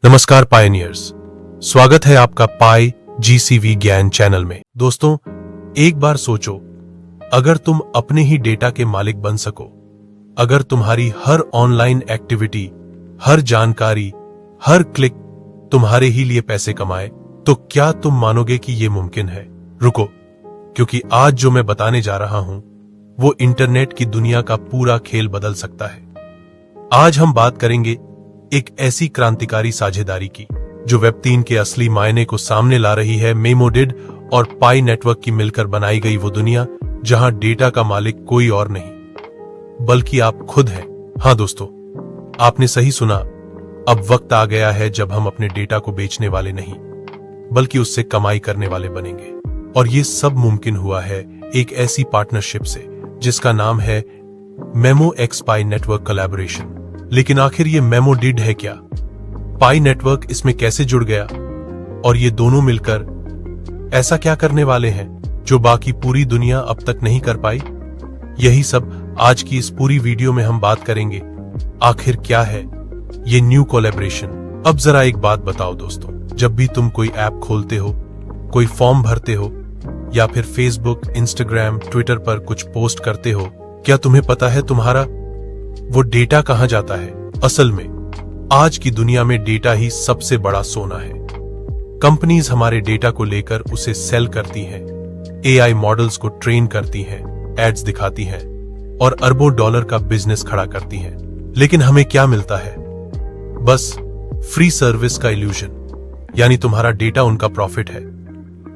नमस्कार पायनियर्स, स्वागत है आपका पाई जीसीवी ज्ञान चैनल में। दोस्तों, एक बार सोचो, अगर तुम अपने ही डेटा के मालिक बन सको, अगर तुम्हारी हर ऑनलाइन एक्टिविटी, हर जानकारी, हर क्लिक तुम्हारे ही लिए पैसे कमाए, तो क्या तुम मानोगे कि यह मुमकिन है? रुको, क्योंकि आज जो मैं बताने जा रहा हूं वो इंटरनेट की दुनिया का पूरा खेल बदल सकता है। आज हम बात करेंगे एक ऐसी क्रांतिकारी साझेदारी की जो वेब 3 के असली मायने को सामने ला रही है। मेमोडिड और पाई नेटवर्क की मिलकर बनाई गई वो दुनिया जहां डेटा का मालिक कोई और नहीं बल्कि आप खुद हैं। हां दोस्तों, आपने सही सुना। अब वक्त आ गया है जब हम अपने डेटा को बेचने वाले नहीं बल्कि उससे कमाई करने वाले बनेंगे। और ये सब मुमकिन हुआ है एक ऐसी पार्टनरशिप से जिसका नाम है मेमो एक्स पाई नेटवर्क कोलैबोरेशन। लेकिन आखिर ये मेमोडिड है क्या? पाई नेटवर्क इसमें कैसे जुड़ गया? और ये दोनों मिलकर ऐसा क्या करने वाले हैं जो बाकी पूरी दुनिया अब तक नहीं कर पाई? यही सब आज की इस पूरी वीडियो में हम बात करेंगे। आखिर क्या है ये न्यू कोलैबोरेशन? अब जरा एक बात बताओ दोस्तों, जब भी तुम कोई ऐप खोलते हो, कोई फॉर्म भरते हो या फिर फेसबुक, इंस्टाग्राम, ट्विटर पर कुछ पोस्ट करते हो, क्या तुम्हें पता है तुम्हारा वो डेटा कहां जाता है? असल में आज की दुनिया में डेटा ही सबसे बड़ा सोना है। कंपनीज हमारे डेटा को लेकर उसे सेल करती हैं, एआई मॉडल्स को ट्रेन करती हैं, एड्स दिखाती हैं और अरबों डॉलर का बिजनेस खड़ा करती हैं। लेकिन हमें क्या मिलता है? बस फ्री सर्विस का इल्यूजन, यानी तुम्हारा डेटा उनका प्रॉफिट है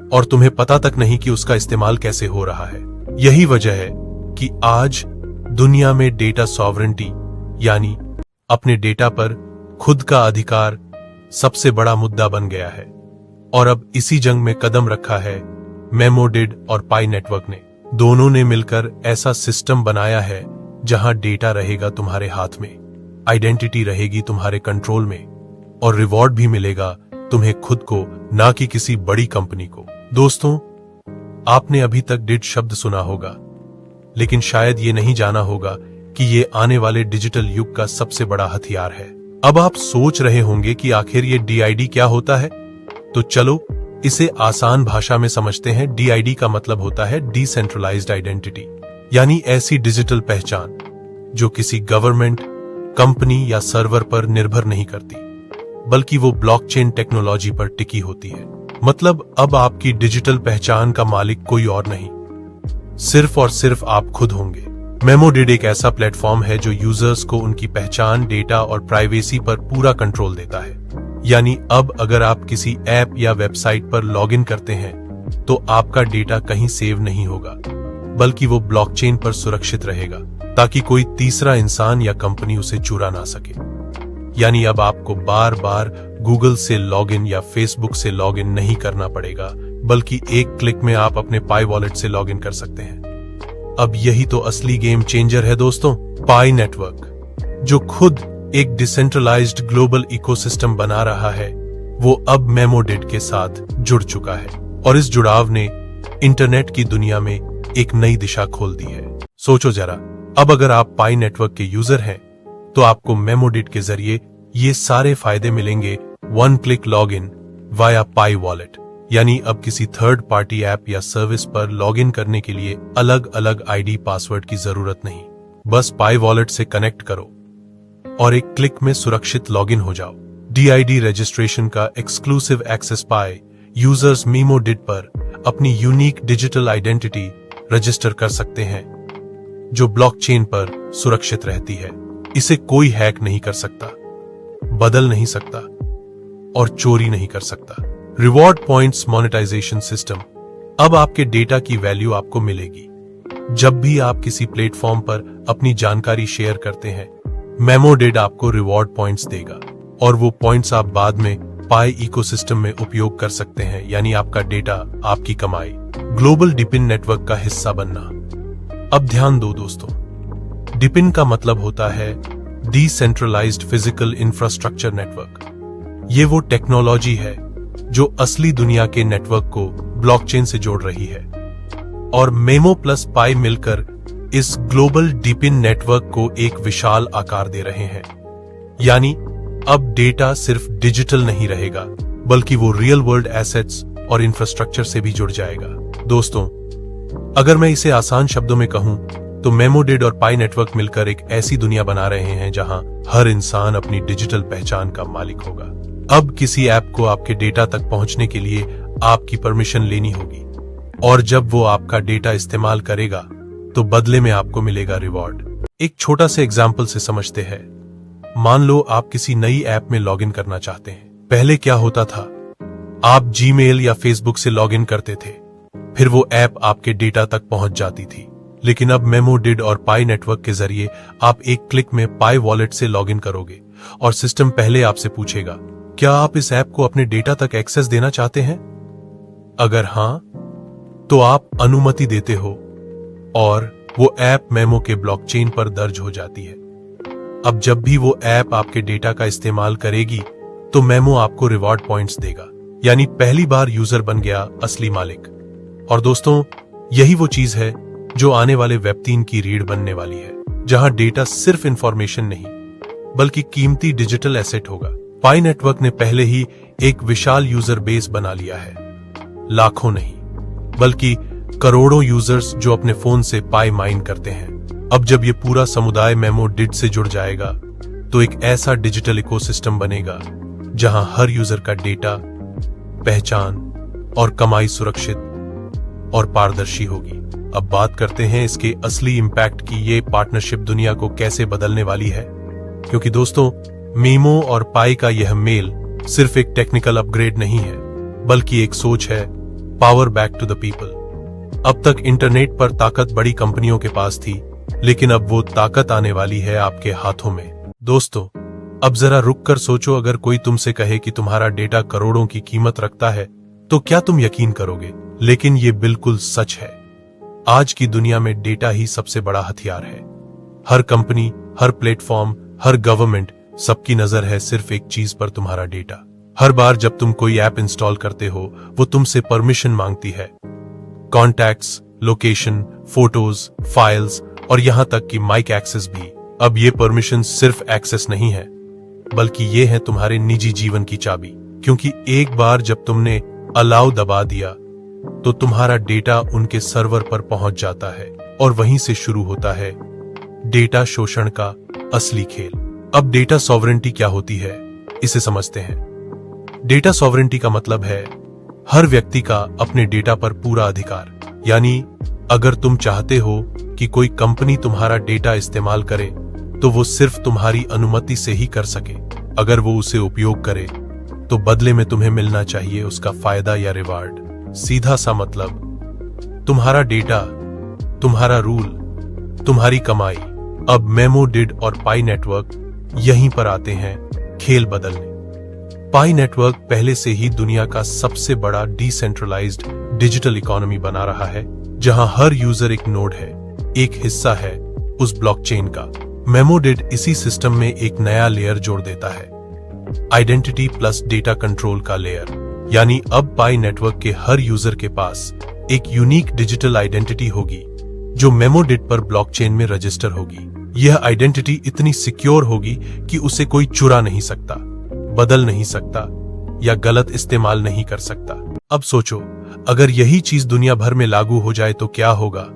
और तुम्हें पता तक नहीं कि उसका इस्तेमाल कैसे हो रहा है। यही वजह है कि आज दुनिया में डेटा सॉवरेंटी यानी अपने डेटा पर खुद का अधिकार सबसे बड़ा मुद्दा बन गया है। और अब इसी जंग में कदम रखा है मेमोडिड और पाई नेटवर्क ने। दोनों ने मिलकर ऐसा सिस्टम बनाया है जहां डेटा रहेगा तुम्हारे हाथ में, आइडेंटिटी रहेगी तुम्हारे कंट्रोल में और रिवॉर्ड भी मिलेगा तुम्हें खुद को, ना कि किसी बड़ी कंपनी को। दोस्तों, आपने अभी तक डिड शब्द सुना होगा, लेकिन शायद ये नहीं जाना होगा कि ये आने वाले डिजिटल युग का सबसे बड़ा हथियार है। अब आप सोच रहे होंगे कि आखिर ये डीआईडी क्या होता है? तो चलो इसे आसान भाषा में समझते हैं। डीआईडी का मतलब होता है डिसेंट्रलाइज्ड आइडेंटिटी, यानी ऐसी डिजिटल पहचान जो किसी गवर्नमेंट, कंपनी या सर्वर पर निर्भर नहीं करती बल्कि वो ब्लॉकचेन टेक्नोलॉजी पर टिकी होती है। मतलब अब आपकी डिजिटल पहचान का मालिक कोई और नहीं, सिर्फ और सिर्फ आप खुद होंगे। मेमोडिड एक ऐसा प्लेटफॉर्म है जो यूजर्स को उनकी पहचान, डेटा और प्राइवेसी पर पूरा कंट्रोल देता है। यानी अब अगर आप किसी ऐप या वेबसाइट पर लॉगिन करते हैं तो आपका डेटा कहीं सेव नहीं होगा बल्कि वो ब्लॉकचेन पर सुरक्षित रहेगा ताकि कोई तीसरा इंसान या कंपनी उसे चुरा ना सके। यानी अब आपको बार बार गूगल से लॉगिन या फेसबुक से लॉगिन नहीं करना पड़ेगा बल्कि एक क्लिक में आप अपने पाई वॉलेट से लॉगिन कर सकते हैं। अब यही तो असली गेम चेंजर है दोस्तों। पाई नेटवर्क जो खुद एक डिसेंट्रलाइज्ड ग्लोबल इकोसिस्टम बना रहा है, वो अब मेमोडिड के साथ जुड़ चुका है और इस जुड़ाव ने इंटरनेट की दुनिया में एक नई दिशा खोल दी है। सोचो जरा, अब अगर आप पाई नेटवर्क के यूजर हैं तो आपको मेमोडिड के जरिए ये सारे फायदे मिलेंगे। One click log in via pi wallet, यानी अब किसी थर्ड पार्टी ऐप या सर्विस पर लॉगिन करने के लिए अलग अलग आईडी, पासवर्ड की जरूरत नहीं। बस पाई वॉलेट से कनेक्ट करो और एक क्लिक में सुरक्षित लॉगिन हो जाओ। डीआईडी रजिस्ट्रेशन का एक्सक्लूसिव एक्सेस पाए यूजर्स मेमोडिड पर अपनी यूनिक डिजिटल आइडेंटिटी रजिस्टर कर सकते हैं जो ब्लॉकचेन पर सुरक्षित रहती है। इसे कोई हैक नहीं कर सकता, बदल नहीं सकता और चोरी नहीं कर सकता। रिवॉर्ड पॉइंट्स मोनेटाइजेशन सिस्टम, अब आपके डेटा की वैल्यू आपको मिलेगी। जब भी आप किसी प्लेटफॉर्म पर अपनी जानकारी शेयर करते हैं, मेमोडिड आपको रिवॉर्ड पॉइंट्स देगा और वो पॉइंट्स आप बाद में पाई इकोसिस्टम में उपयोग कर सकते हैं। यानी आपका डेटा आपकी कमाई। ग्लोबल डिपिन नेटवर्क का हिस्सा बनना। अब ध्यान दो दोस्तों, डिपिन का मतलब होता है डिसेंट्रलाइज्ड फिजिकल इंफ्रास्ट्रक्चर नेटवर्क। ये वो टेक्नोलॉजी है जो असली दुनिया के नेटवर्क को ब्लॉकचेन से जोड़ रही है और मेमो प्लस पाई मिलकर इस ग्लोबल डिपिन नेटवर्क को एक विशाल आकार दे रहे हैं। यानी अब डेटा सिर्फ डिजिटल नहीं रहेगा, बल्कि वो रियल वर्ल्ड एसेट्स और इंफ्रास्ट्रक्चर से भी जुड़ जाएगा। दोस्तों, अगर मैं इसे आसान शब्दों में कहूं तो मेमोडिड और पाई नेटवर्क मिलकर एक ऐसी दुनिया बना रहे हैं जहां हर इंसान अपनी डिजिटल पहचान का मालिक होगा। अब किसी ऐप को आपके डेटा तक पहुंचने के लिए आपकी परमिशन लेनी होगी, और जब वो आपका डेटा इस्तेमाल करेगा तो बदले में आपको मिलेगा रिवॉर्ड। एक छोटा सा एग्जाम्पल से समझते हैं। मान लो आप किसी नई ऐप में लॉगिन करना चाहते हैं। पहले क्या होता था, आप जीमेल या फेसबुक से लॉगिन करते थे, फिर वो ऐप आपके डेटा तक पहुंच जाती थी। लेकिन अब मेमोडिड और पाई नेटवर्क के जरिए आप एक क्लिक में पाई वॉलेट से लॉगिन करोगे और सिस्टम पहले आपसे पूछेगा, क्या आप इस ऐप को अपने डेटा तक एक्सेस देना चाहते हैं? अगर हां, तो आप अनुमति देते हो और वो ऐप मेमो के ब्लॉकचेन पर दर्ज हो जाती है। अब जब भी वो ऐप आपके डेटा का इस्तेमाल करेगी तो मेमो आपको रिवॉर्ड पॉइंट्स देगा, यानी पहली बार यूजर बन गया असली मालिक। और दोस्तों, यही वो चीज है जो आने वाले वेब 3 की रीढ़ बनने वाली है, जहां डेटा सिर्फ इंफॉर्मेशन नहीं बल्कि कीमती डिजिटल एसेट होगा। पाई नेटवर्क ने पहले ही एक विशाल यूजर बेस बना लिया है, लाखों नहीं बल्कि करोड़ों यूजर्स जो अपने फोन से पाई माइन करते हैं। अब जब ये पूरा समुदाय मेमोडिड से जुड़ जाएगा तो एक ऐसा डिजिटल इकोसिस्टम बनेगा जहां हर यूजर का डेटा, पहचान और कमाई सुरक्षित और पारदर्शी होगी। अब बात करते हैं इसके असली इंपैक्ट की। ये पार्टनरशिप दुनिया को कैसे बदलने वाली है, क्योंकि दोस्तों, मीमो और पाई का यह मेल सिर्फ एक टेक्निकल अपग्रेड नहीं है, बल्कि एक सोच है, power back to the people. अब तक इंटरनेट पर ताकत बड़ी कंपनियों के पास थी, लेकिन अब वो ताकत आने वाली है आपके हाथों में। दोस्तों, अब जरा रुक कर सोचो, अगर कोई तुमसे कहे कि तुम्हारा डेटा करोड़ों की कीमत रखता है, तो क्या तुम यकीन करोगे? लेकिन ये बिल्कुल सच है। आज की दुनिया में डेटा ही सबसे बड़ा हथियार है। हर कंपनी, हर प्लेटफॉर्म, हर गवर्नमेंट, सबकी नजर है सिर्फ एक चीज पर, तुम्हारा डेटा। हर बार जब तुम कोई ऐप इंस्टॉल करते हो, वो तुमसे परमिशन मांगती है। कॉन्टैक्ट्स, लोकेशन, फोटोज, फाइल्स और यहां तक कि माइक एक्सेस भी। अब ये परमिशन सिर्फ एक्सेस नहीं है, बल्कि ये है तुम्हारे निजी जीवन की चाबी, क्योंकि एक बार जब तुमने अलाउ दबा दिया तो तुम्हारा डेटा उनके सर्वर पर पहुंच जाता है और वहीं से शुरू होता है डेटा शोषण का असली खेल। अब डेटा सॉवरेंटी क्या होती है, इसे समझते हैं। डेटा सॉवरेंटी का मतलब है हर व्यक्ति का अपने डेटा पर पूरा अधिकार। यानी अगर तुम चाहते हो कि कोई कंपनी तुम्हारा डेटा इस्तेमाल करे, तो वो सिर्फ तुम्हारी अनुमति से ही कर सके। अगर वो उसे उपयोग करे तो बदले में तुम्हें मिलना चाहिए उसका फायदा या रिवार्ड। सीधा सा मतलब, तुम्हारा डेटा, तुम्हारा रूल, तुम्हारी कमाई। अब मेमोडिड और पाई नेटवर्क यहीं पर आते हैं खेल बदलने। पाई नेटवर्क पहले से ही दुनिया का सबसे बड़ा डिसेंट्रलाइज्ड डिजिटल इकोनॉमी बना रहा है, जहां हर यूजर एक नोड है, एक हिस्सा है उस ब्लॉकचेन का। मेमोडिड इसी सिस्टम में एक नया लेयर जोड़ देता है, आइडेंटिटी प्लस डेटा कंट्रोल का लेयर। यानी अब पाई नेटवर्क के हर यूजर के पास एक यूनिक डिजिटल आइडेंटिटी होगी जो मेमोडिड पर ब्लॉकचेन में रजिस्टर होगी। यह आइडेंटिटी इतनी सिक्योर होगी कि उसे कोई चुरा नहीं सकता, बदल नहीं सकता या गलत इस्तेमाल नहीं कर सकता। अब सोचो, अगर यही चीज दुनिया भर में लागू हो जाए तो क्या होगा?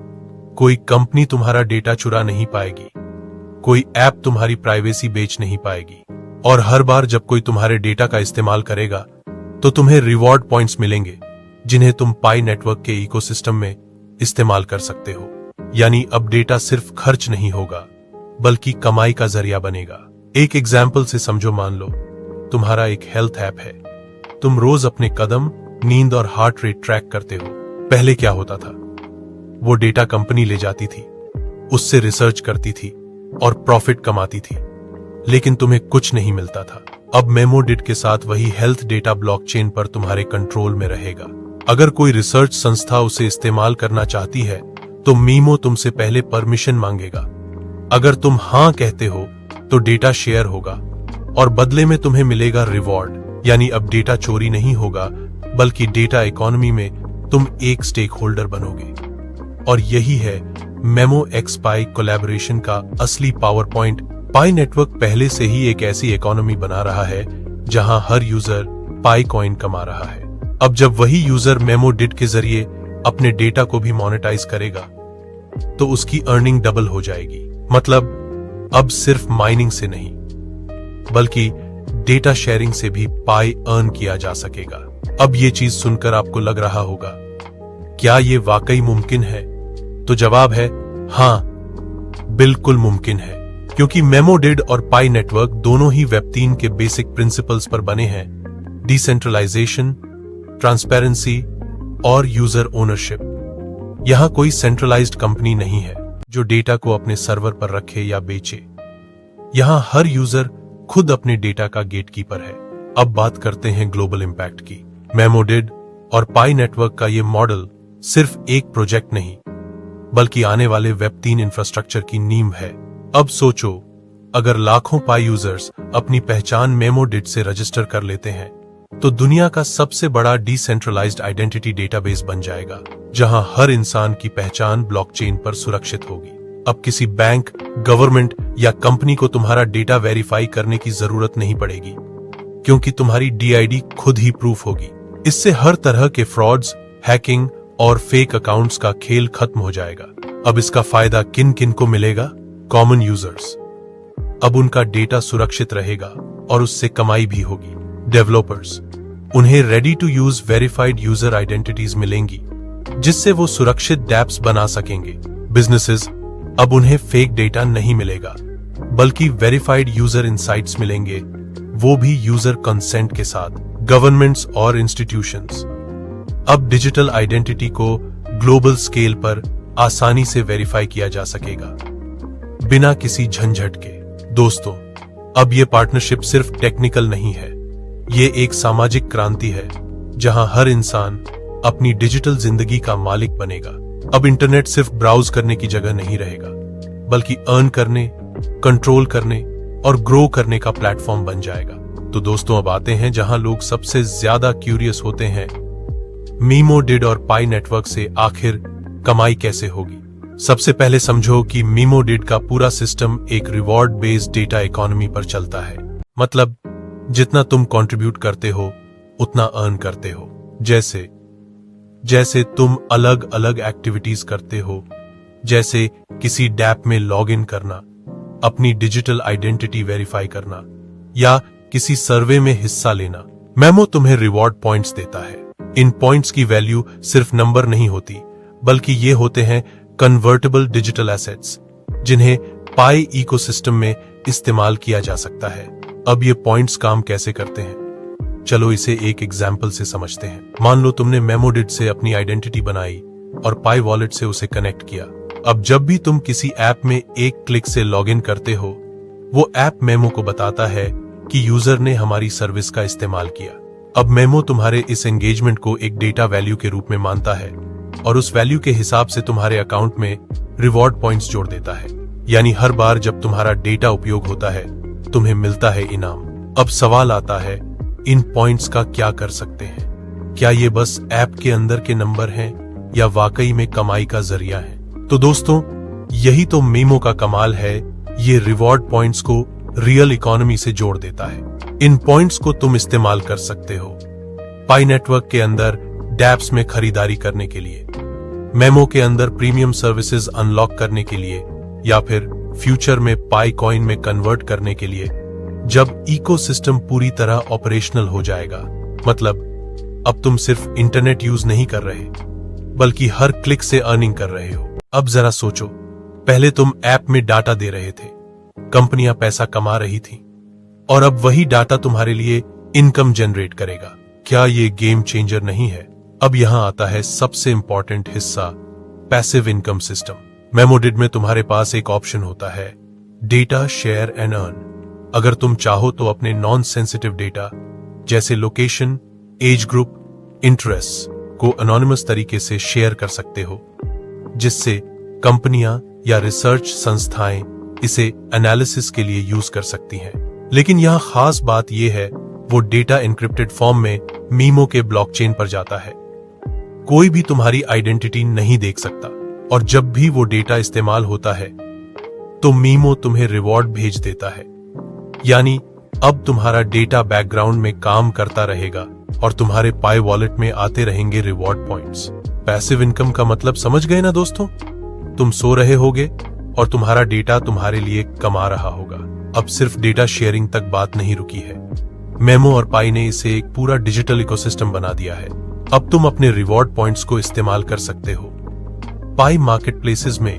कोई कंपनी तुम्हारा डेटा चुरा नहीं पाएगी, कोई ऐप तुम्हारी प्राइवेसी बेच नहीं पाएगी, और हर बार जब कोई तुम्हारे डेटा का इस्तेमाल करेगा तो तुम्हें रिवॉर्ड पॉइंट्स मिलेंगे, जिन्हें तुम पाई नेटवर्क के इकोसिस्टम में इस्तेमाल कर सकते हो। यानी अब डेटा सिर्फ खर्च नहीं होगा, बल्कि कमाई का जरिया बनेगा। एक एग्जाम्पल से समझो, मान लो तुम्हारा एक हेल्थ ऐप है। तुम रोज अपने कदम, नींद और हार्ट रेट ट्रैक करते हो। पहले क्या होता था? वो डेटा कंपनी ले जाती थी, उससे रिसर्च करती थी और प्रॉफिट कमाती थी, लेकिन तुम्हें कुछ नहीं मिलता था। अब मेमोडिड के साथ वही हेल्थ डेटा ब्लॉकचेन पर तुम्हारे कंट्रोल में रहेगा। अगर कोई रिसर्च संस्था उसे इस्तेमाल करना चाहती है तो मीमो तुमसे पहले परमिशन मांगेगा। अगर तुम हां कहते हो तो डेटा शेयर होगा और बदले में तुम्हें मिलेगा रिवॉर्ड। यानी अब डेटा चोरी नहीं होगा, बल्कि डेटा इकोनॉमी में तुम एक स्टेक होल्डर बनोगे। और यही है मेमो एक्स पाई कोलैबोरेशन का असली पावर पॉइंट। पाई नेटवर्क पहले से ही एक ऐसी इकोनॉमी बना रहा है जहां हर यूजर पाई कॉइन कमा रहा है। अब जब वही यूजर मेमोडिड के जरिए अपने डेटा को भी मोनेटाइज करेगा तो उसकी अर्निंग डबल हो जाएगी। मतलब अब सिर्फ माइनिंग से नहीं बल्कि डेटा शेयरिंग से भी पाई अर्न किया जा सकेगा। अब ये चीज सुनकर आपको लग रहा होगा, क्या ये वाकई मुमकिन है? तो जवाब है हां, बिल्कुल मुमकिन है, क्योंकि मेमोडिड और पाई नेटवर्क दोनों ही वेब3 के बेसिक प्रिंसिपल्स पर बने हैं। डिसेंट्रलाइजेशन, ट्रांसपेरेंसी और यूजर ओनरशिप। यहां कोई सेंट्रलाइज्ड कंपनी नहीं है जो डेटा को अपने सर्वर पर रखे या बेचे। यहां हर यूजर खुद अपने डेटा का गेटकीपर है। अब बात करते हैं ग्लोबल इंपैक्ट की। मेमोडिड और पाई नेटवर्क का ये मॉडल सिर्फ एक प्रोजेक्ट नहीं बल्कि आने वाले वेब3 इंफ्रास्ट्रक्चर की नींव है। अब सोचो, अगर लाखों पाई यूजर्स अपनी पहचान मेमोडिड से रजिस्टर कर लेते हैं तो दुनिया का सबसे बड़ा डिसेंट्रलाइज्ड आइडेंटिटी डेटाबेस बन जाएगा, जहां हर इंसान की पहचान ब्लॉकचेन पर सुरक्षित होगी। अब किसी बैंक, गवर्नमेंट या कंपनी को तुम्हारा डेटा वेरीफाई करने की जरूरत नहीं पड़ेगी, क्योंकि तुम्हारी DID खुद ही प्रूफ होगी। इससे हर तरह के फ्रॉड्स, हैकिंग और फेक अकाउंट्स का खेल खत्म हो जाएगा। अब इसका फायदा किन किन को मिलेगा? Common users. अब उनका डेटा सुरक्षित रहेगा और उससे कमाई भी होगी। डेवलपर्स, उन्हें ready to use verified user identities मिलेंगी, जिससे वो सुरक्षित डैप्स बना सकेंगे। बिजनेसेस, अब उन्हें फेक डेटा नहीं मिलेगा बल्कि वेरीफाइड यूजर इनसाइट्स मिलेंगे, वो भी यूजर कंसेंट के साथ। गवर्नमेंट्स और इंस्टीट्यूशंस, अब डिजिटल आइडेंटिटी को ग्लोबल स्केल पर आसानी से वेरीफाई किया जा सकेगा बिना किसी झंझट के। दोस्तों, अब ये पार्टनरशिप सिर्फ टेक्निकल नहीं है, ये एक सामाजिक क्रांति है जहां हर इंसान अपनी डिजिटल जिंदगी का मालिक बनेगा। अब इंटरनेट सिर्फ ब्राउज करने की जगह नहीं रहेगा बल्कि अर्न करने, कंट्रोल करने और ग्रो करने का प्लेटफॉर्म बन जाएगा। तो दोस्तों, अब आते हैं जहां लोग सबसे ज्यादा क्यूरियस होते हैं, मेमोडिड और पाई नेटवर्क से आखिर कमाई कैसे होगी। सबसे पहले समझो कि मेमोडिड का पूरा सिस्टम एक रिवॉर्ड बेस्ड डेटा इकोनॉमी पर चलता है। मतलब जितना तुम कंट्रीब्यूट करते हो उतना अर्न करते हो। जैसे तुम अलग अलग एक्टिविटीज करते हो, जैसे किसी डैप में लॉग इन करना, अपनी डिजिटल आइडेंटिटी वेरीफाई करना या किसी सर्वे में हिस्सा लेना, मेमो तुम्हें रिवॉर्ड पॉइंट्स देता है। इन पॉइंट्स की वैल्यू सिर्फ नंबर नहीं होती बल्कि ये होते हैं कन्वर्टेबल डिजिटल एसेट्स, जिन्हें पाई इकोसिस्टम में इस्तेमाल किया जा सकता है। अब ये पॉइंट्स काम कैसे करते हैं, चलो इसे एक एग्जाम्पल से समझते हैं। मान लो तुमने मेमोडिड से अपनी आइडेंटिटी बनाई और पाई वॉलेट से उसे कनेक्ट किया। अब जब भी तुम किसी ऐप में एक क्लिक से लॉगिन करते हो, वो ऐप मेमो को बताता है कि यूजर ने हमारी सर्विस का इस्तेमाल किया। अब मेमो तुम्हारे इस एंगेजमेंट को एक डेटा वैल्यू के रूप में मानता है और उस वैल्यू के हिसाब से तुम्हारे अकाउंट में रिवॉर्ड पॉइंट्स जोड़ देता है। यानी हर बार जब तुम्हारा डेटा उपयोग होता है तुम्हें मिलता है इनाम। अब सवाल आता है, इन पॉइंट्स का क्या कर सकते हैं? क्या ये बस ऐप के अंदर के नंबर हैं या वाकई में कमाई का जरिया है? तो दोस्तों, यही तो मेमो का कमाल है, ये रिवॉर्ड पॉइंट्स को रियल इकोनॉमी से जोड़ देता है। इन पॉइंट्स को तुम इस्तेमाल कर सकते हो पाई नेटवर्क के अंदर डैप्स में खरीदारी करने के लिए, मेमो के अंदर प्रीमियम सर्विसेज अनलॉक करने के लिए, या फिर फ्यूचर में पाई कॉइन में कन्वर्ट करने के लिए जब इकोसिस्टम पूरी तरह ऑपरेशनल हो जाएगा। मतलब अब तुम सिर्फ इंटरनेट यूज नहीं कर रहे बल्कि हर क्लिक से अर्निंग कर रहे हो। अब जरा सोचो, पहले तुम ऐप में डाटा दे रहे थे, कंपनियां पैसा कमा रही थी, और अब वही डाटा तुम्हारे लिए इनकम जनरेट करेगा। क्या ये गेम चेंजर नहीं है? अब यहां आता है सबसे इंपॉर्टेंट हिस्सा, पैसिव इनकम सिस्टम। मेमोडिड में तुम्हारे पास एक ऑप्शन होता है, डेटा शेयर एंड अर्न। अगर तुम चाहो तो अपने नॉन सेंसिटिव डेटा जैसे लोकेशन, एज ग्रुप, इंटरेस्ट को एनोनिमस तरीके से शेयर कर सकते हो, जिससे कंपनियां या रिसर्च संस्थाएं इसे एनालिसिस के लिए यूज कर सकती हैं। लेकिन यहां खास बात यह है, वो डेटा एन्क्रिप्टेड फॉर्म में मेमो के ब्लॉकचेन पर जाता है। कोई भी तुम्हारी आइडेंटिटी नहीं देख सकता, और जब भी वो डेटा इस्तेमाल होता है तो मीमो तुम्हें रिवॉर्ड भेज देता है। यानी अब तुम्हारा डेटा बैकग्राउंड में काम करता रहेगा और तुम्हारे पाई वॉलेट में आते रहेंगे रिवॉर्ड पॉइंट्स। पैसिव इनकम का मतलब समझ गए ना दोस्तों? तुम सो रहे होगे और तुम्हारा डेटा तुम्हारे लिए कमा रहा होगा। अब सिर्फ डेटा शेयरिंग तक बात नहीं रुकी है, मेमो और पाई ने इसे एक पूरा डिजिटल इकोसिस्टम बना दिया है। अब तुम अपने रिवॉर्ड पॉइंट्स को इस्तेमाल कर सकते हो पाई मार्केटप्लेसेस में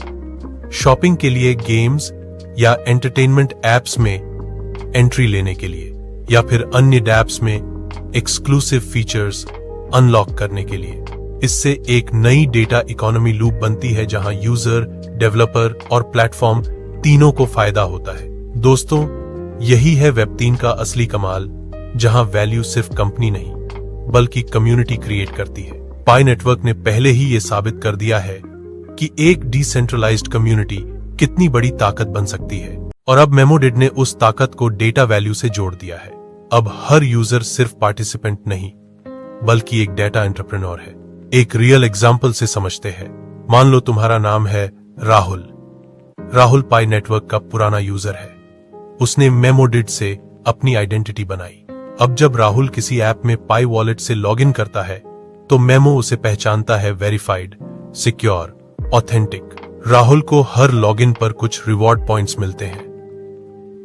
शॉपिंग के लिए, गेम्स या एंटरटेनमेंट एप्स में एंट्री लेने के लिए, या फिर अन्य डैप्स में एक्सक्लूसिव फीचर्स अनलॉक करने के लिए। इससे एक नई डेटा इकोनॉमी लूप बनती है जहां यूजर, डेवलपर और प्लेटफॉर्म तीनों को फायदा होता है। दोस्तों, यही है वेब3 का असली कमाल, जहां वैल्यू सिर्फ कंपनी नहीं बल्कि कम्युनिटी क्रिएट करती है। पाई नेटवर्क ने पहले ही ये साबित कर दिया है कि एक डिसेंट्रलाइज्ड कम्युनिटी कितनी बड़ी ताकत बन सकती है, और अब मेमोडिड ने उस ताकत को डेटा वैल्यू से जोड़ दिया है। अब हर यूजर सिर्फ पार्टिसिपेंट नहीं बल्कि एक डेटा एंटरप्रेन्योर है। एक रियल एग्जाम्पल से समझते हैं। मान लो तुम्हारा नाम है राहुल। राहुल पाई नेटवर्क का पुराना यूजर है। उसने मेमोडिड से अपनी आइडेंटिटी बनाई। अब जब राहुल किसी ऐप में पाई वॉलेट से लॉगिन करता है तो मेमो उसे पहचानता है वेरीफाइड, सिक्योर, ऑथेंटिक। राहुल को हर लॉगिन पर कुछ रिवॉर्ड पॉइंट्स मिलते हैं।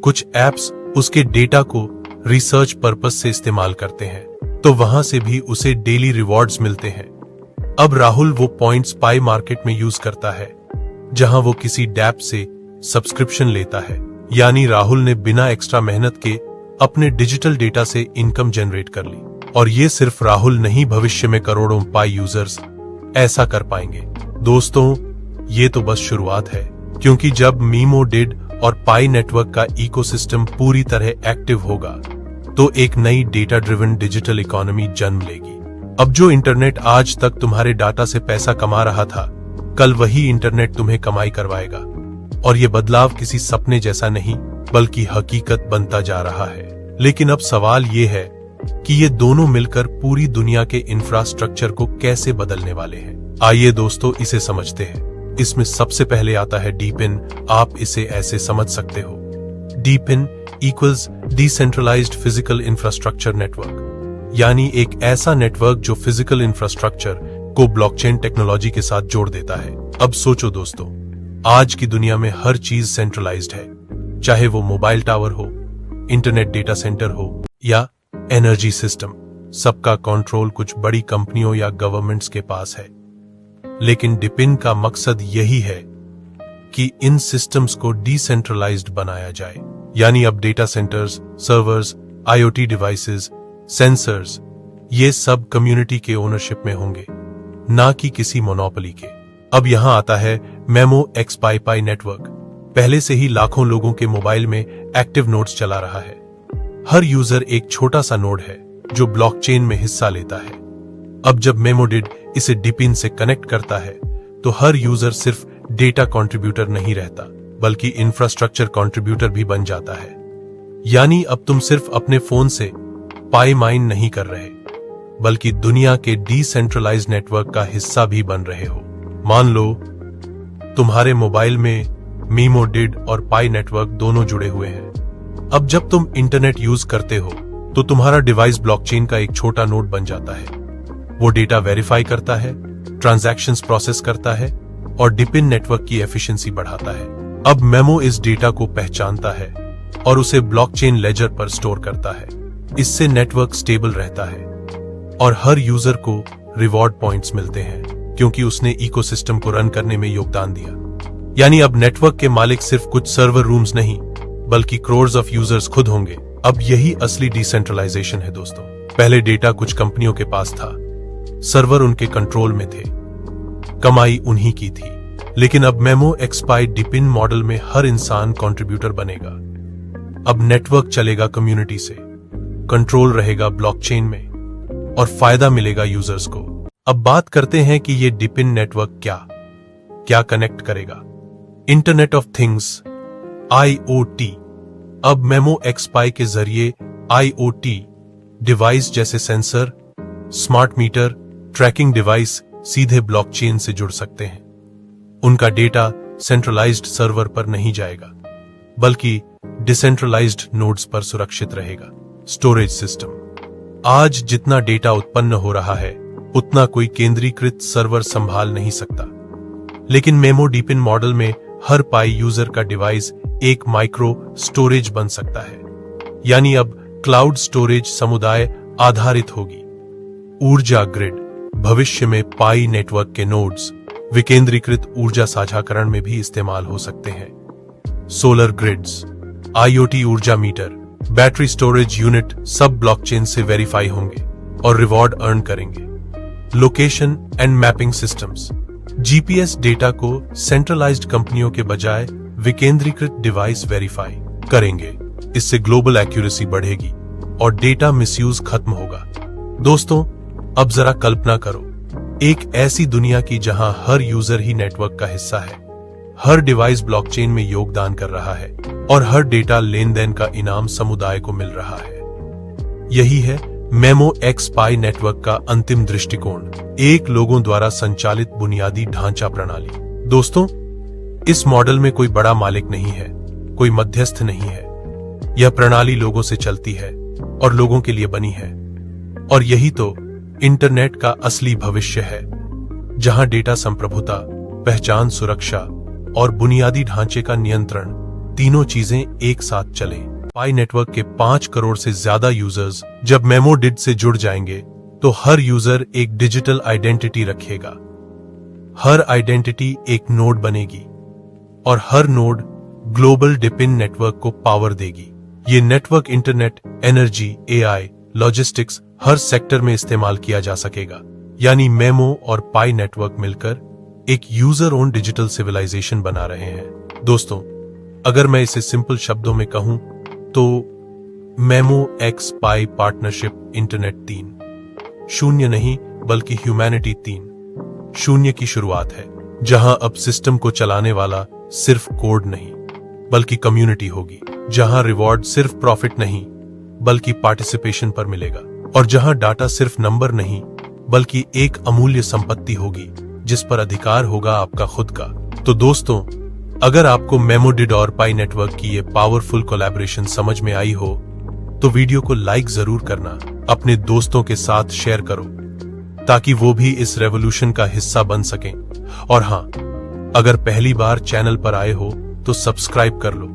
कुछ ऐप्स उसके डेटा को रिसर्च पर्पस से इस्तेमाल करते हैं, तो वहां से भी उसे डेली रिवॉर्ड्स मिलते हैं। अब राहुल वो पॉइंट्स पाई मार्केट में यूज करता है, जहां वो किसी डैप से सब्सक्रिप्शन लेता है। यानी राहुल ने बिना एक्स्ट्रा मेहनत के अपने डिजिटल डेटा से इनकम जनरेट कर ली। और ये सिर्फ राहुल नहीं, भविष्य में करोड़ों पाई यूजर्स ऐसा कर पाएंगे। दोस्तों, ये तो बस शुरुआत है, क्योंकि जब मेमोडिड और पाई नेटवर्क का इकोसिस्टम पूरी तरह एक्टिव होगा तो एक नई डेटा ड्रिवन डिजिटल इकोनॉमी जन्म लेगी। अब जो इंटरनेट आज तक तुम्हारे डाटा से पैसा कमा रहा था, कल वही इंटरनेट तुम्हें कमाई करवाएगा। और ये बदलाव किसी सपने जैसा नहीं बल्कि हकीकत बनता जा रहा है। लेकिन अब सवाल ये है कि ये दोनों मिलकर पूरी दुनिया के इंफ्रास्ट्रक्चर को कैसे बदलने वाले हैं। आइए दोस्तों, इसे समझते हैं। इसमें सबसे पहले आता है डीपिन। आप इसे ऐसे समझ सकते हो, DePIN equals decentralised physical infrastructure network. यानी एक ऐसा नेटवर्क जो फिजिकल इंफ्रास्ट्रक्चर को ब्लॉकचेन टेक्नोलॉजी के साथ जोड़ देता है। अब सोचो दोस्तों, आज की दुनिया में हर चीज सेंट्रलाइज्ड है, चाहे वो मोबाइल टावर हो, इंटरनेट डेटा सेंटर हो या एनर्जी सिस्टम। सबका कंट्रोल कुछ बड़ी कंपनियों या गवर्नमेंट्स के पास है। लेकिन डिपिन का मकसद यही है कि इन सिस्टम्स को डिसेंट्रलाइज्ड बनाया जाए। यानी अब data centres, servers, IoT devices, sensors, ये सब कम्युनिटी के ओनरशिप में होंगे, ना कि किसी मोनोपोली के। अब यहां आता है मेमो एक्स पाई नेटवर्क। पहले से ही लाखों लोगों के मोबाइल में एक्टिव नोड्स चला रहा है। हर यूजर एक छोटा सा नोड है जो ब्लॉकचेन में हिस्सा लेता है। अब जब मेमोडिड इसे डिपिन से कनेक्ट करता है तो हर यूजर सिर्फ डेटा कंट्रीब्यूटर नहीं रहता बल्कि इंफ्रास्ट्रक्चर कंट्रीब्यूटर भी बन जाता है। यानी अब तुम सिर्फ अपने फोन से पाई माइन नहीं कर रहे बल्कि दुनिया के डिसेंट्रलाइज्ड नेटवर्क का हिस्सा भी बन रहे हो। मान लो तुम्हारे मोबाइल में मेमोडिड और पाई नेटवर्क दोनों जुड़े हुए हैं। अब जब तुम इंटरनेट यूज करते हो तो तुम्हारा डिवाइस ब्लॉकचेन का एक छोटा नोड बन जाता है। वो डेटा वेरीफाई करता है, ट्रांजैक्शंस प्रोसेस करता है और डिपिन नेटवर्क की एफिशिएंसी बढ़ाता है। अब मेमो इस डेटा को पहचानता है और उसे ब्लॉकचेन लेजर पर स्टोर करता है। इससे नेटवर्क स्टेबल रहता है और हर यूजर को रिवॉर्ड पॉइंट्स मिलते हैं क्योंकि उसने इकोसिस्टम को रन करने में योगदान दिया। यानी अब नेटवर्क के मालिक सिर्फ कुछ सर्वर रूम्स नहीं बल्कि करोड़्स ऑफ यूजर्स खुद होंगे। अब यही असली डिसेंट्रलाइजेशन है दोस्तों। पहले डेटा कुछ कंपनियों के पास था, सर्वर उनके कंट्रोल में थे, कमाई उन्हीं की थी। लेकिन अब मेमो एक्स पाई डिपिन मॉडल में हर इंसान कंट्रीब्यूटर बनेगा। अब नेटवर्क चलेगा कम्युनिटी से, कंट्रोल रहेगा ब्लॉकचेन में और फायदा मिलेगा यूजर्स को। अब बात करते हैं कि ये डिपिन नेटवर्क क्या कनेक्ट करेगा। Internet of things, IoT। अब मेमो एक्स पाई के जरिए IoT डिवाइस जैसे sensor, smart meter, tracking device सीधे ब्लॉकचेन से जुड़ सकते हैं। उनका डेटा सेंट्रलाइज्ड सर्वर पर नहीं जाएगा, बल्कि डिसेंट्रलाइज्ड नोड्स पर सुरक्षित रहेगा। Storage system. आज जितना डेटा उत्पन्न हो रहा है उतना कोई केंद्रीकृत सर्वर संभाल नहीं सकता, लेकिन मेमो डीपिन मॉडल में हर पाई यूजर का डिवाइस एक माइक्रो स्टोरेज बन सकता है। यानी अब क्लाउड स्टोरेज समुदाय आधारित होगी। ऊर्जा ग्रिड। भविष्य में पाई नेटवर्क के नोड्स विकेंद्रीकृत ऊर्जा साझाकरण में भी इस्तेमाल हो सकते हैं। Solar grids. आईओटी ऊर्जा मीटर, बैटरी स्टोरेज यूनिट सब ब्लॉकचेन से वेरीफाई होंगे और रिवॉर्ड अर्न करेंगे। Location and mapping systems. GPS data को सेंट्रलाइज्ड कंपनियों के बजाय विकेंद्रीकृत डिवाइस वेरीफाई करेंगे। इससे ग्लोबल एक्यूरेसी बढ़ेगी और डेटा मिसयूज खत्म होगा। दोस्तों, अब जरा कल्पना करो, एक ऐसी दुनिया की जहां हर यूजर ही नेटवर्क का हिस्सा है, हर डिवाइस ब्लॉकचेन में योगदान कर रहा है और हर डेटा लेन देन का इनाम समुदाय को मिल रहा है। यही है मेमो एक्स पाई नेटवर्क का अंतिम दृष्टिकोण, एक लोगों द्वारा संचालित बुनियादी ढांचा प्रणाली। दोस्तों, इस मॉडल में कोई बड़ा मालिक नहीं है, कोई मध्यस्थ नहीं है। यह प्रणाली लोगों से चलती है और लोगों के लिए बनी है। और यही तो इंटरनेट का असली भविष्य है, जहां डेटा संप्रभुता, पहचान सुरक्षा और बुनियादी ढांचे का नियंत्रण, तीनों चीजें एक साथ चलें। पाई नेटवर्क के 5 करोड़ से ज्यादा यूजर्स जब मेमो डिड से जुड़ जाएंगे तो हर यूजर एक डिजिटल आइडेंटिटी रखेगा। हर आइडेंटिटी एक नोड बनेगी और हर नोड ग्लोबल डिपिन नेटवर्क को पावर देगी। ये network internet, energy, AI, logistics हर सेक्टर में इस्तेमाल किया जा सकेगा। यानी मेमो और पाई नेटवर्क मिलकर एक यूजर ओन डिजिटल सिविलाइजेशन बना रहे हैं। दोस्तों, अगर मैं इसे सिंपल शब्दों में कहूं तो मेमो एक्स पाई पार्टनरशिप इंटरनेट 3 शून्य नहीं बल्कि ह्यूमैनिटी 3 शून्य की शुरुआत है, जहां अब सिस्टम को चलाने वाला सिर्फ कोड नहीं बल्कि कम्युनिटी होगी, जहां रिवॉर्ड सिर्फ प्रॉफिट नहीं बल्कि पार्टिसिपेशन पर मिलेगा, और जहां डाटा सिर्फ नंबर नहीं बल्कि एक अमूल्य संपत्ति होगी जिस पर अधिकार होगा आपका खुद का। तो दोस्तों, अगर आपको मेमो डिड और पाई नेटवर्क की ये पावरफुल कोलैबोरेशन समझ में आई हो तो वीडियो को लाइक जरूर करना, अपने दोस्तों के साथ शेयर करो ताकि वो भी इस रेवोल्यूशन का हिस्सा बन सकें। और हां, अगर पहली बार चैनल पर आए हो तो सब्सक्राइब कर लो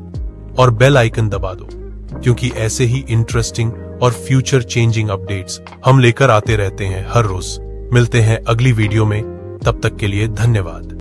और बेल आइकन दबा दो, क्योंकि ऐसे ही इंटरेस्टिंग और फ्यूचर चेंजिंग अपडेट्स हम लेकर आते रहते हैं हर रोज। मिलते हैं अगली वीडियो में, तब तक के लिए धन्यवाद।